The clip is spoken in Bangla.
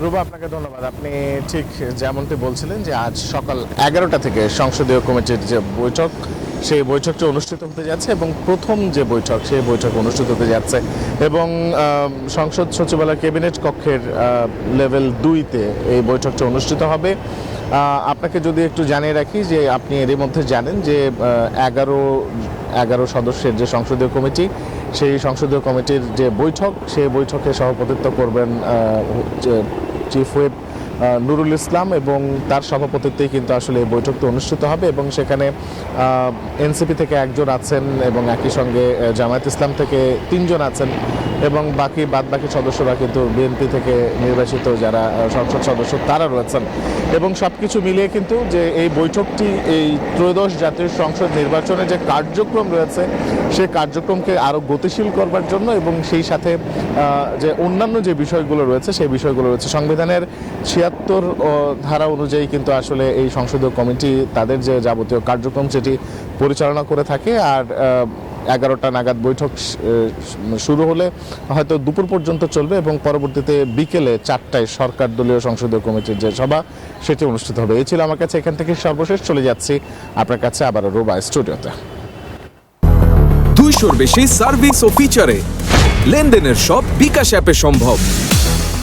রুবা, আপনাকে ধন্যবাদ। আপনি ঠিক যেমনটি বলছিলেন যে আজ সকাল 11টা থেকে সংসদীয় কমিটির যে বৈঠক, সেই বৈঠকটি অনুষ্ঠিত হতে যাচ্ছে এবং প্রথম যে বৈঠক সেই বৈঠক অনুষ্ঠিত হতে যাচ্ছে এবং সংসদ সচিবালয় ক্যাবিনেট কক্ষের লেভেল 2-তে এই বৈঠকটি অনুষ্ঠিত হবে। আপনাকে যদি একটু জানিয়ে রাখি যে আপনি এরই মধ্যে জানেন যে 11 সদস্যের যে সংসদীয় কমিটি, সেই সংসদীয় কমিটির যে বৈঠক, সেই বৈঠকে সভাপতিত্ব করবেন চিফ হুইপ নুরুল ইসলাম এবং তার সভাপতিত্বেই কিন্তু আসলে এই বৈঠকটি অনুষ্ঠিত হবে এবং সেখানে এনসিপি থেকে একজন আছেন এবং একই সঙ্গে জামায়াত ইসলাম থেকে 3 জন আছেন এবং বাকি সদস্যরা কিন্তু বিএনপি থেকে নির্বাচিত যারা সংসদ সদস্য তারা রয়েছেন এবং সব কিছু মিলিয়ে কিন্তু যে এই বৈঠকটি এই ত্রয়োদশ জাতীয় সংসদ নির্বাচনের যে কার্যক্রম রয়েছে সেই কার্যক্রমকে আরও গতিশীল করবার জন্য এবং সেই সাথে যে অন্যান্য যে বিষয়গুলো রয়েছে সেই বিষয়গুলো রয়েছে সংবিধানের 76 ধারা অনুযায়ী কিন্তু আসলে এই সংসদীয় কমিটি তাদের যে যাবতীয় কার্যক্রম সেটি পরিচালনা করে থাকে। আর 11টা নাগাদ বৈঠক শুরু হলে হয়তো দুপুর পর্যন্ত চলবে এবং পরবর্তীতে বিকেলে 4টায় সরকার দলীয় সংসদীয় কমিটির যে সভা সেটি অনুষ্ঠিত হবে। এই ছিল আমার কাছে। এখান থেকে সর্বশেষ চলে যাচ্ছি আপনার কাছে আবারও রুবা স্টুডিওতে। 200-র বেশি সার্ভিস ও ফিচারে লেনদেনের সব বিকাশ অ্যাপে সম্ভব।